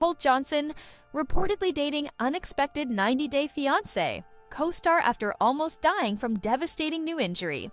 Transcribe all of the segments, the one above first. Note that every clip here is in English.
Colt Johnson reportedly dating unexpected 90-day fiancé, co-star after almost dying from devastating new injury.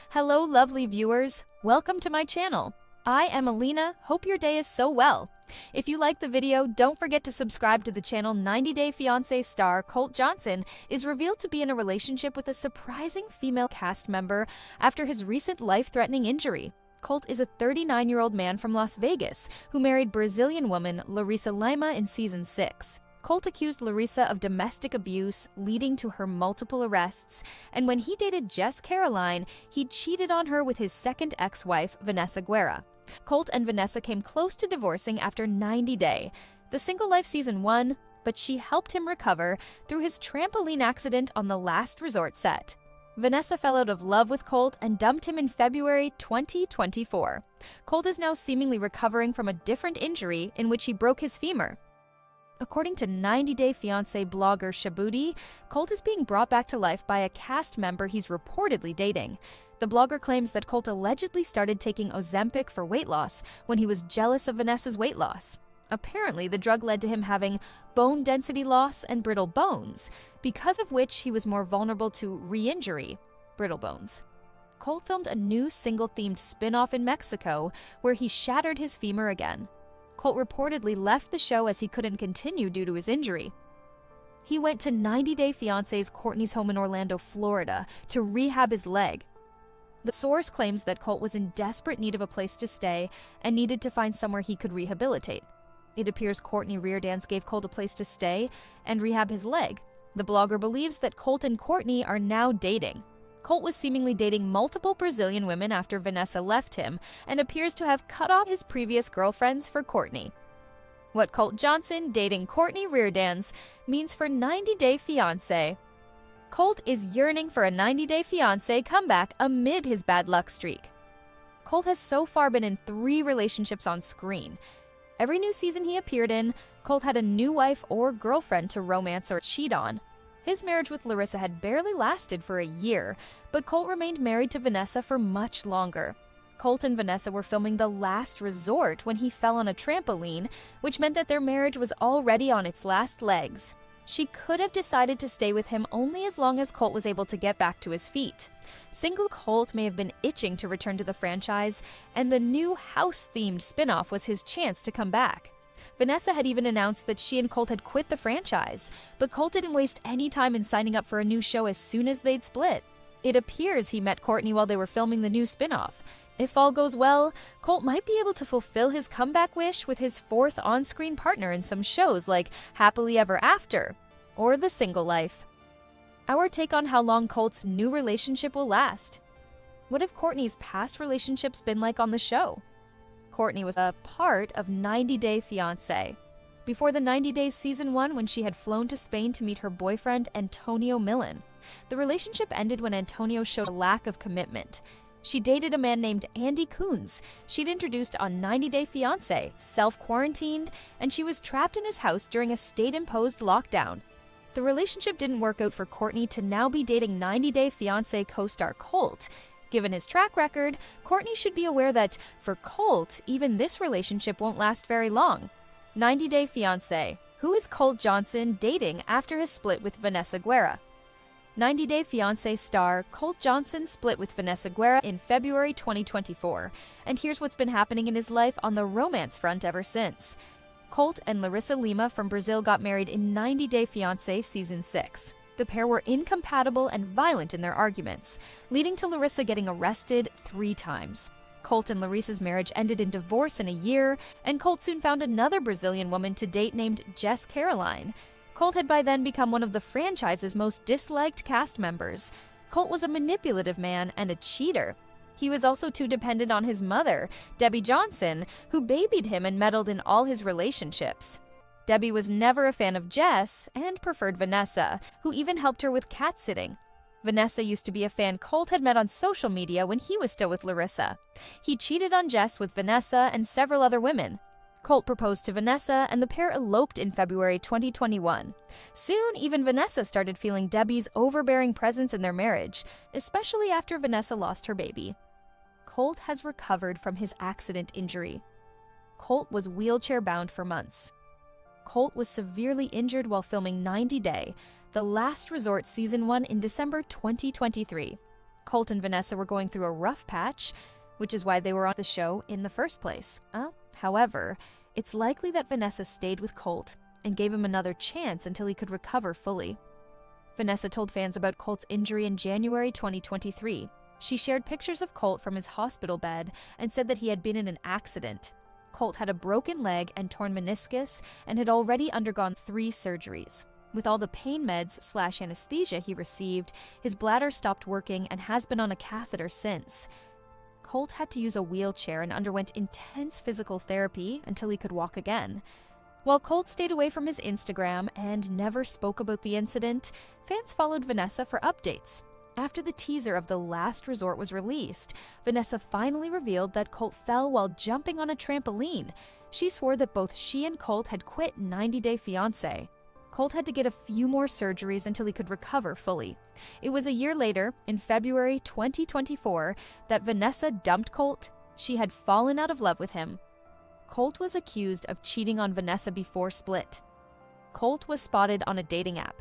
Hello lovely viewers, welcome to my channel. I am Alina, hope your day is so well. If you like the video, don't forget to subscribe to the channel. 90-Day Fiancé star Colt Johnson is revealed to be in a relationship with a surprising female cast member after his recent life-threatening injury. Colt is a 39-year-old man from Las Vegas who married Brazilian woman Larissa Lima in season 6. Colt accused Larissa of domestic abuse, leading to her multiple arrests, and when he dated Jess Caroline, he cheated on her with his second ex-wife, Vanessa Guerra. Colt and Vanessa came close to divorcing after 90 Day, the single life season 1, but she helped him recover through his trampoline accident on the Last Resort set. Vanessa fell out of love with Colt and dumped him in February 2024. Colt is now seemingly recovering from a different injury in which he broke his femur. According to 90-Day Fiancé blogger Shabuti, Colt is being brought back to life by a cast member he's reportedly dating. The blogger claims that Colt allegedly started taking Ozempic for weight loss when he was jealous of Vanessa's weight loss. Apparently, the drug led to him having bone density loss and brittle bones, because of which he was more vulnerable to re-injury, brittle bones. Colt filmed a new single-themed spin-off in Mexico where he shattered his femur again. Colt reportedly left the show as he couldn't continue due to his injury. He went to 90-Day Fiancé's Cortney's home in Orlando, Florida, to rehab his leg. The source claims that Colt was in desperate need of a place to stay and needed to find somewhere he could rehabilitate. It appears Cortney Reardanz gave Colt a place to stay and rehab his leg. The blogger believes that Colt and Cortney are now dating. Colt was seemingly dating multiple Brazilian women after Vanessa left him and appears to have cut off his previous girlfriends for Cortney. What Colt Johnson dating Cortney Reardanz means for 90-Day Fiancé. Colt is yearning for a 90-Day Fiancé comeback amid his bad luck streak. Colt has so far been in 3 relationships on screen. Every new season he appeared in, Colt had a new wife or girlfriend to romance or cheat on. His marriage with Larissa had barely lasted for a year, but Colt remained married to Vanessa for much longer. Colt and Vanessa were filming The Last Resort when he fell on a trampoline, which meant that their marriage was already on its last legs. She could have decided to stay with him only as long as Colt was able to get back to his feet. Single Colt may have been itching to return to the franchise, and the new house-themed spin-off was his chance to come back. Vanessa had even announced that she and Colt had quit the franchise, but Colt didn't waste any time in signing up for a new show as soon as they'd split. It appears he met Cortney while they were filming the new spin-off. If all goes well, Colt might be able to fulfill his comeback wish with his 4th on-screen partner in some shows like Happily Ever After or The Single Life. Our take on how long Colt's new relationship will last. What have Cortney's past relationships been like on the show? Cortney was a part of 90-Day Fiancé before the 90 Days season 1 when she had flown to Spain to meet her boyfriend Antonio Millan. The relationship ended when Antonio showed a lack of commitment. She dated a man named Andy Coons she'd introduced on 90-Day Fiancé, self-quarantined, and she was trapped in his house during a state-imposed lockdown. The relationship didn't work out for Cortney to now be dating 90-Day Fiancé co-star Colt. Given his track record, Cortney should be aware that, for Colt, even this relationship won't last very long. 90-Day Fiancé. Who is Colt Johnson dating after his split with Vanessa Guerra? 90-Day Fiancé star Colt Johnson split with Vanessa Guerra in February 2024, and here's what's been happening in his life on the romance front ever since. Colt and Larissa Lima from Brazil got married in 90-Day Fiancé season 6. The pair were incompatible and violent in their arguments, leading to Larissa getting arrested 3 times. Colt and Larissa's marriage ended in divorce in a year, and Colt soon found another Brazilian woman to date named Jess Caroline. Colt had by then become one of the franchise's most disliked cast members. Colt was a manipulative man and a cheater. He was also too dependent on his mother, Debbie Johnson, who babied him and meddled in all his relationships. Debbie was never a fan of Jess and preferred Vanessa, who even helped her with cat-sitting. Vanessa used to be a fan Colt had met on social media when he was still with Larissa. He cheated on Jess with Vanessa and several other women. Colt proposed to Vanessa, and the pair eloped in February 2021. Soon, even Vanessa started feeling Debbie's overbearing presence in their marriage, especially after Vanessa lost her baby. Colt has recovered from his accident injury. Colt was wheelchair-bound for months. Colt was severely injured while filming 90 Day, the Last Resort Season 1 in December 2023. Colt and Vanessa were going through a rough patch, which is why they were on the show in the first place. However, it's likely that Vanessa stayed with Colt and gave him another chance until he could recover fully. Vanessa told fans about Colt's injury in January 2023. She shared pictures of Colt from his hospital bed and said that he had been in an accident. Colt had a broken leg and torn meniscus and had already undergone 3 surgeries. With all the pain meds/anesthesia he received, his bladder stopped working and has been on a catheter since. Colt had to use a wheelchair and underwent intense physical therapy until he could walk again. While Colt stayed away from his Instagram and never spoke about the incident, fans followed Vanessa for updates. After the teaser of The Last Resort was released, Vanessa finally revealed that Colt fell while jumping on a trampoline. She swore that both she and Colt had quit 90 Day Fiancé. Colt had to get a few more surgeries until he could recover fully. It was a year later, in February 2024, that Vanessa dumped Colt. She had fallen out of love with him. Colt was accused of cheating on Vanessa before split. Colt was spotted on a dating app.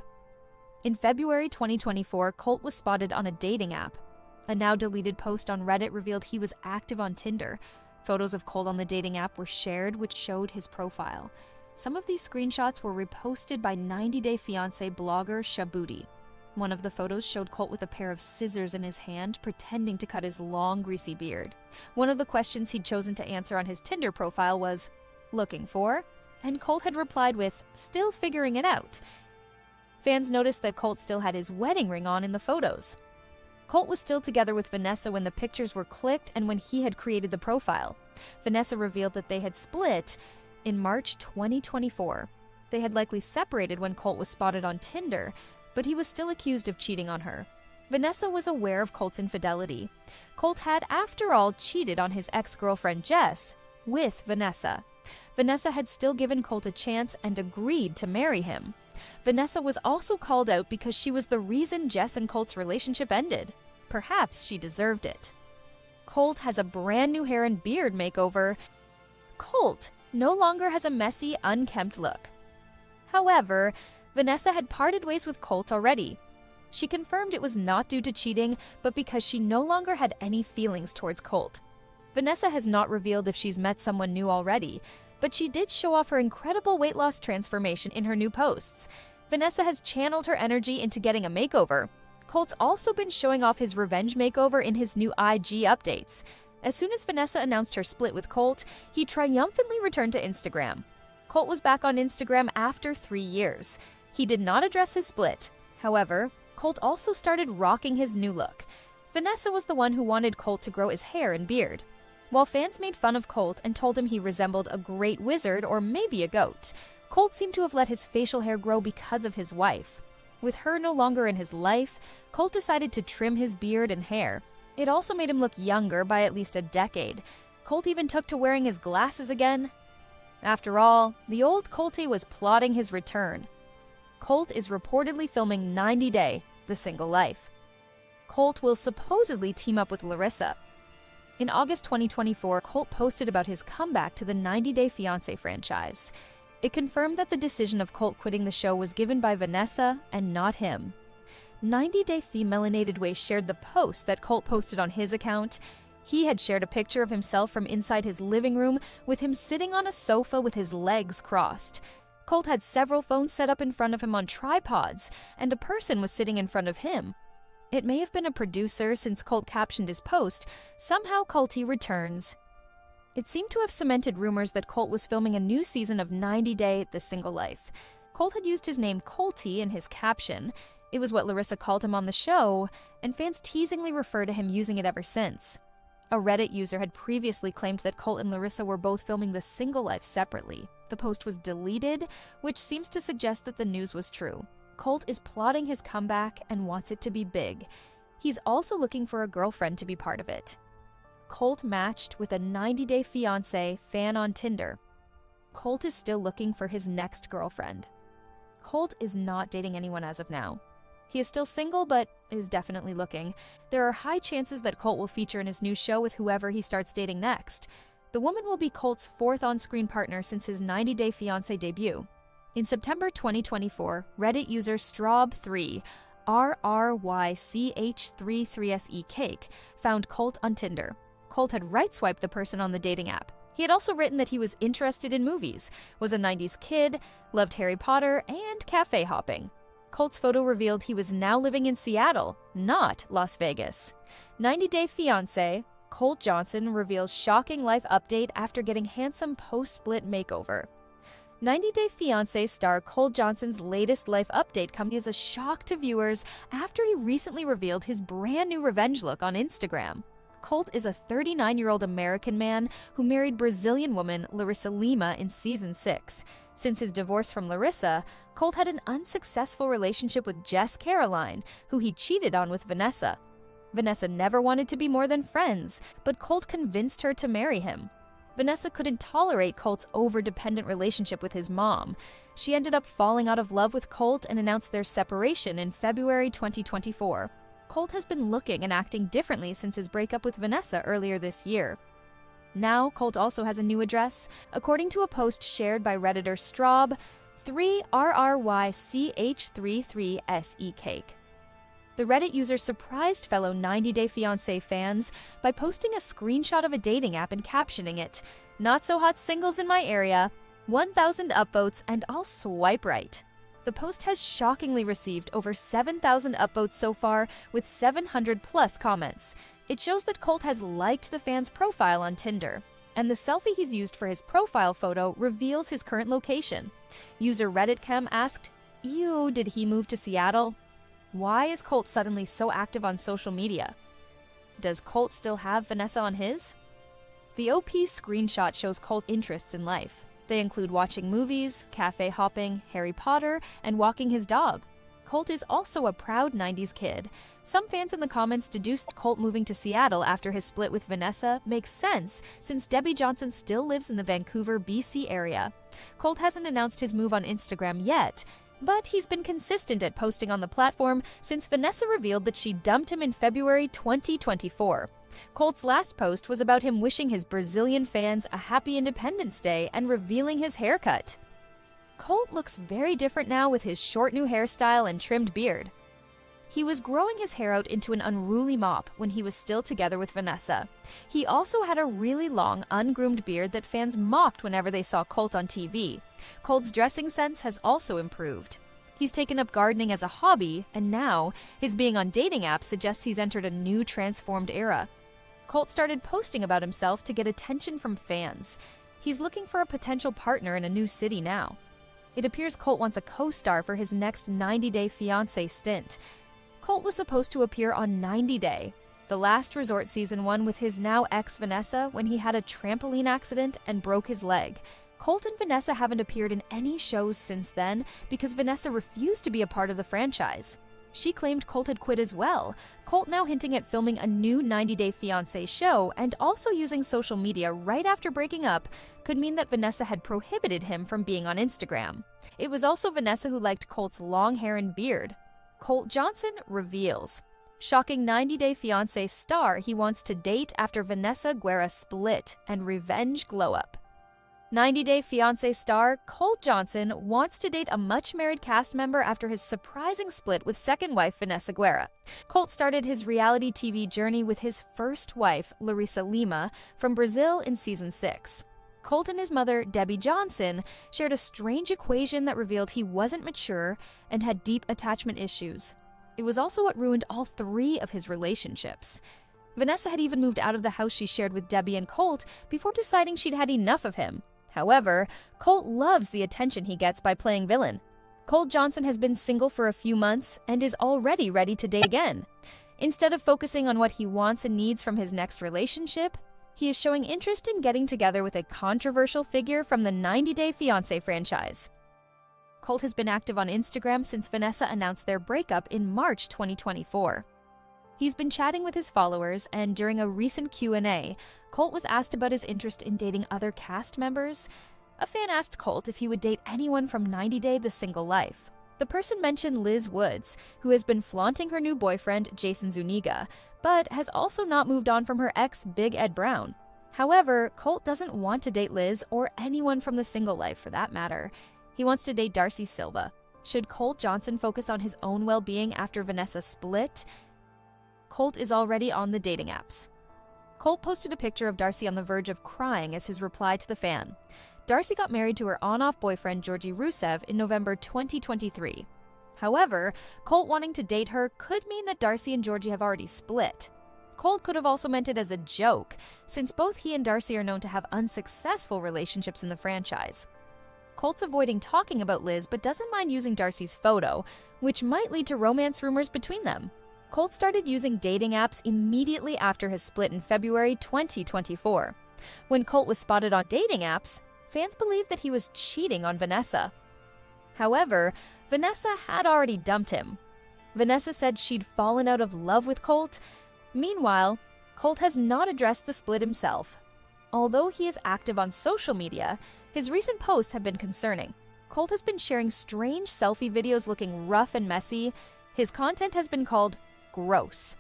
In February 2024, Colt was spotted on a dating app. A now-deleted post on Reddit revealed he was active on Tinder. Photos of Colt on the dating app were shared, which showed his profile. Some of these screenshots were reposted by 90 Day Fiancé blogger Shabuti. One of the photos showed Colt with a pair of scissors in his hand, pretending to cut his long, greasy beard. One of the questions he'd chosen to answer on his Tinder profile was, "Looking for?" And Colt had replied with, "Still figuring it out." Fans noticed that Colt still had his wedding ring on in the photos. Colt was still together with Vanessa when the pictures were clicked and when he had created the profile. Vanessa revealed that they had split in March 2024. They had likely separated when Colt was spotted on Tinder, but he was still accused of cheating on her. Vanessa was aware of Colt's infidelity. Colt had, after all, cheated on his ex-girlfriend Jess with Vanessa. Vanessa had still given Colt a chance and agreed to marry him. Vanessa was also called out because she was the reason Jess and Colt's relationship ended. Perhaps she deserved it. Colt has a brand new hair and beard makeover. Colt no longer has a messy, unkempt look. However, Vanessa had parted ways with Colt already. She confirmed it was not due to cheating, but because she no longer had any feelings towards Colt. Vanessa has not revealed if she's met someone new already, but she did show off her incredible weight loss transformation in her new posts. Vanessa has channeled her energy into getting a makeover. Colt's also been showing off his revenge makeover in his new IG updates. As soon as Vanessa announced her split with Colt, he triumphantly returned to Instagram. Colt was back on Instagram after 3 years. He did not address his split. However, Colt also started rocking his new look. Vanessa was the one who wanted Colt to grow his hair and beard. While fans made fun of Colt and told him he resembled a great wizard or maybe a goat, Colt seemed to have let his facial hair grow because of his wife. With her no longer in his life, Colt decided to trim his beard and hair. It also made him look younger by at least a decade. Colt even took to wearing his glasses again. After all, the old Colty was plotting his return. Colt is reportedly filming 90 Day, The Single Life. Colt will supposedly team up with Larissa. In August 2024, Colt posted about his comeback to the 90 Day Fiancé franchise. It confirmed that the decision of Colt quitting the show was given by Vanessa and not him. 90 Day The Melanated Way shared the post that Colt posted on his account. He had shared a picture of himself from inside his living room with him sitting on a sofa with his legs crossed. Colt had several phones set up in front of him on tripods, and a person was sitting in front of him. It may have been a producer since Colt captioned his post, "Somehow Colty returns." It seemed to have cemented rumors that Colt was filming a new season of 90 Day The Single Life. Colt had used his name Colty in his caption. It was what Larissa called him on the show, and fans teasingly refer to him using it ever since. A Reddit user had previously claimed that Colt and Larissa were both filming The Single Life separately. The post was deleted, which seems to suggest that the news was true. Colt is plotting his comeback and wants it to be big. He's also looking for a girlfriend to be part of it. Colt matched with a 90 Day Fiancé fan on Tinder. Colt is still looking for his next girlfriend. Colt is not dating anyone as of now. He is still single, but is definitely looking. There are high chances that Colt will feature in his new show with whoever he starts dating next. The woman will be Colt's 4th on-screen partner since his 90 Day Fiancé debut. In September 2024, Reddit user Strob3 RRYCH33SE Cake found Colt on Tinder. Colt had right-swiped the person on the dating app. He had also written that he was interested in movies, was a 90s kid, loved Harry Potter, and cafe hopping. Colt's photo revealed he was now living in Seattle, not Las Vegas. 90 Day Fiancé, Colt Johnson reveals shocking life update after getting handsome post-split makeover. 90 Day Fiancé star Colt Johnson's latest life update comes as a shock to viewers after he recently revealed his brand new revenge look on Instagram. Colt is a 39-year-old American man who married Brazilian woman Larissa Lima in season 6. Since his divorce from Larissa, Colt had an unsuccessful relationship with Jess Caroline, who he cheated on with Vanessa. Vanessa never wanted to be more than friends, but Colt convinced her to marry him. Vanessa couldn't tolerate Colt's over-dependent relationship with his mom. She ended up falling out of love with Colt and announced their separation in February 2024. Colt has been looking and acting differently since his breakup with Vanessa earlier this year. Now, Colt also has a new address. According to a post shared by Redditor Strob, 3RRYCH33SE Cake. The Reddit user surprised fellow 90 Day Fiancé fans by posting a screenshot of a dating app and captioning it, "Not so hot singles in my area, 1,000 upvotes and I'll swipe right." The post has shockingly received over 7,000 upvotes so far, with 700 plus comments. It shows that Colt has liked the fan's profile on Tinder, and the selfie he's used for his profile photo reveals his current location. User RedditChem asked, "Ew, did he move to Seattle?" Why is Colt suddenly so active on social media? Does Colt still have Vanessa on his? The OP screenshot shows Colt interests in life. They include watching movies, cafe hopping, Harry Potter, and walking his dog. Colt is also a proud 90s kid. Some fans in the comments deduced Colt moving to Seattle after his split with Vanessa makes sense, since Debbie Johnson still lives in the Vancouver, BC area. Colt hasn't announced his move on Instagram yet, but he's been consistent at posting on the platform since Vanessa revealed that she dumped him in February 2024. Colt's last post was about him wishing his Brazilian fans a happy Independence Day and revealing his haircut. Colt looks very different now with his short new hairstyle and trimmed beard. He was growing his hair out into an unruly mop when he was still together with Vanessa. He also had a really long, ungroomed beard that fans mocked whenever they saw Colt on TV. Colt's dressing sense has also improved. He's taken up gardening as a hobby, and now, his being on dating apps suggests he's entered a new transformed era. Colt started posting about himself to get attention from fans. He's looking for a potential partner in a new city now. It appears Colt wants a co-star for his next 90 Day Fiancé stint. Colt was supposed to appear on 90 Day, the last resort season 1 with his now ex Vanessa when he had a trampoline accident and broke his leg. Colt and Vanessa haven't appeared in any shows since then because Vanessa refused to be a part of the franchise. She claimed Colt had quit as well. Colt now hinting at filming a new 90 Day Fiancé show and also using social media right after breaking up could mean that Vanessa had prohibited him from being on Instagram. It was also Vanessa who liked Colt's long hair and beard. Colt Johnson reveals. Shocking 90 Day Fiancé star he wants to date after Vanessa Guerra split and revenge glow-up. 90 Day Fiancé star Colt Johnson wants to date a much-married cast member after his surprising split with second wife Vanessa Guerra. Colt started his reality TV journey with his first wife, Larissa Lima, from Brazil in season 6. Colt and his mother, Debbie Johnson, shared a strange equation that revealed he wasn't mature and had deep attachment issues. It was also what ruined all 3 of his relationships. Vanessa had even moved out of the house she shared with Debbie and Colt before deciding she'd had enough of him. However, Colt loves the attention he gets by playing villain. Colt Johnson has been single for a few months and is already ready to date again. Instead of focusing on what he wants and needs from his next relationship, he is showing interest in getting together with a controversial figure from the 90 Day Fiancé franchise. Colt has been active on Instagram since Vanessa announced their breakup in March 2024. He's been chatting with his followers, and during a recent Q&A, Colt was asked about his interest in dating other cast members. A fan asked Colt if he would date anyone from 90 Day The Single Life. The person mentioned Liz Woods, who has been flaunting her new boyfriend, Jason Zuniga, but has also not moved on from her ex, Big Ed Brown. However, Colt doesn't want to date Liz or anyone from The Single Life for that matter. He wants to date Darcy Silva. Should Colt Johnson focus on his own well-being after Vanessa split? Colt is already on the dating apps. Colt posted a picture of Darcy on the verge of crying as his reply to the fan. Darcy got married to her on-off boyfriend Georgi Rusev in November 2023. However, Colt wanting to date her could mean that Darcy and Georgi have already split. Colt could have also meant it as a joke, since both he and Darcy are known to have unsuccessful relationships in the franchise. Colt's avoiding talking about Liz but doesn't mind using Darcy's photo, which might lead to romance rumors between them. Colt started using dating apps immediately after his split in February 2024. When Colt was spotted on dating apps, fans believed that he was cheating on Vanessa. However, Vanessa had already dumped him. Vanessa said she'd fallen out of love with Colt. Meanwhile, Colt has not addressed the split himself. Although he is active on social media, his recent posts have been concerning. Colt has been sharing strange selfie videos looking rough and messy. His content has been called gross.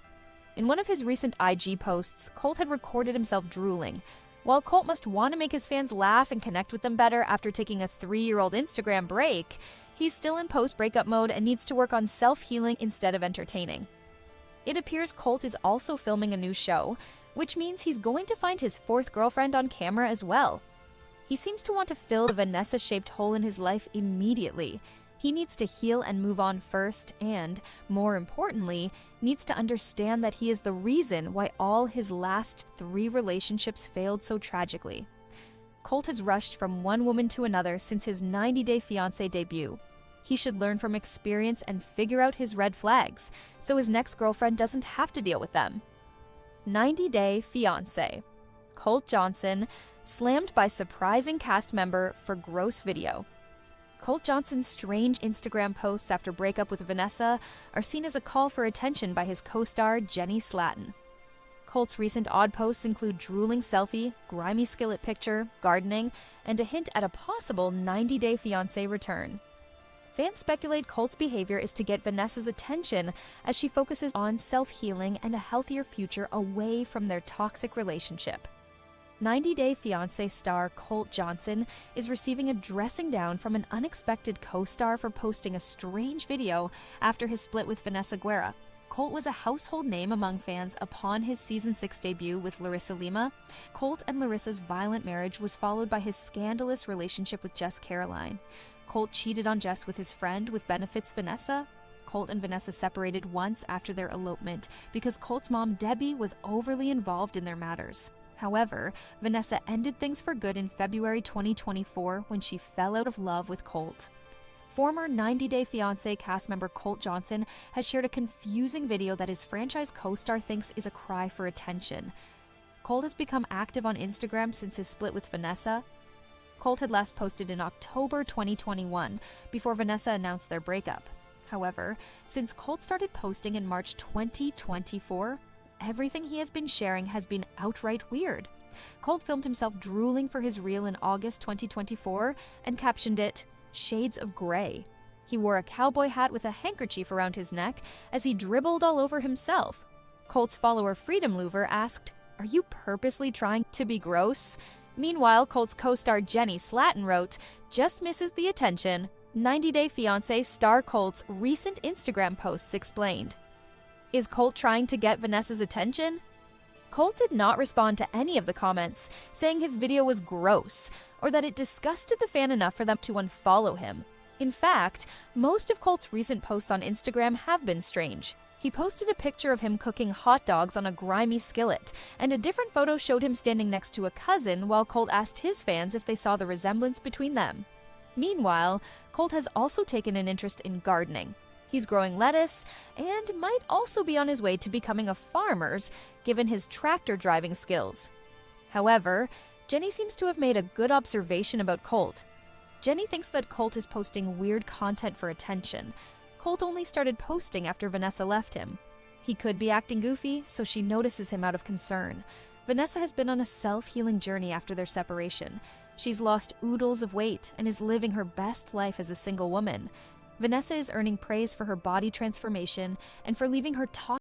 In one of his recent IG posts, Colt had recorded himself drooling. While Colt must want to make his fans laugh and connect with them better after taking a 3-year-old Instagram break, he's still in post-breakup mode and needs to work on self-healing instead of entertaining. It appears Colt is also filming a new show, which means he's going to find his 4th girlfriend on camera as well. He seems to want to fill the Vanessa-shaped hole in his life immediately. He needs to heal and move on first and, more importantly, needs to understand that he is the reason why all his last 3 relationships failed so tragically. Colt has rushed from one woman to another since his 90-day Fiancé debut. He should learn from experience and figure out his red flags, so his next girlfriend doesn't have to deal with them. 90-day Fiancé. Colt Johnson, slammed by surprising cast member for gross video. Colt Johnson's strange Instagram posts after breakup with Vanessa are seen as a call for attention by his co-star Jenny Slatten. Colt's recent odd posts include drooling selfie, grimy skillet picture, gardening, and a hint at a possible 90-day Fiancé return. Fans speculate Colt's behavior is to get Vanessa's attention as she focuses on self-healing and a healthier future away from their toxic relationship. 90-day Fiancé star Colt Johnson is receiving a dressing down from an unexpected co-star for posting a strange video after his split with Vanessa Guerra. Colt was a household name among fans upon his Season 6 debut with Larissa Lima. Colt and Larissa's violent marriage was followed by his scandalous relationship with Jess Caroline. Colt cheated on Jess with his friend with benefits Vanessa. Colt and Vanessa separated once after their elopement because Colt's mom Debbie was overly involved in their matters. However, Vanessa ended things for good in February 2024 when she fell out of love with Colt. Former 90-Day Fiancé cast member Colt Johnson has shared a confusing video that his franchise co-star thinks is a cry for attention. Colt has become active on Instagram since his split with Vanessa. Colt had last posted in October 2021 before Vanessa announced their breakup. However, since Colt started posting in March 2024, everything he has been sharing has been outright weird. Colt filmed himself drooling for his reel in August 2024 and captioned it, "Shades of Grey." He wore a cowboy hat with a handkerchief around his neck as he dribbled all over himself. Colt's follower Freedom Louver asked, "Are you purposely trying to be gross?" Meanwhile, Colt's co-star Jenny Slatten wrote, "Just misses the attention. 90-Day Fiancé star Colt's recent Instagram posts explained." Is Colt trying to get Vanessa's attention? Colt did not respond to any of the comments, saying his video was gross, or that it disgusted the fan enough for them to unfollow him. In fact, most of Colt's recent posts on Instagram have been strange. He posted a picture of him cooking hot dogs on a grimy skillet, and a different photo showed him standing next to a cousin while Colt asked his fans if they saw the resemblance between them. Meanwhile, Colt has also taken an interest in gardening. He's growing lettuce and might also be on his way to becoming a farmer, given his tractor driving skills. However, Jenny seems to have made a good observation about Colt. Jenny thinks that Colt is posting weird content for attention. Colt only started posting after Vanessa left him. He could be acting goofy, so she notices him out of concern. Vanessa has been on a self-healing journey after their separation. She's lost oodles of weight and is living her best life as a single woman. Vanessa is earning praise for her body transformation and for leaving her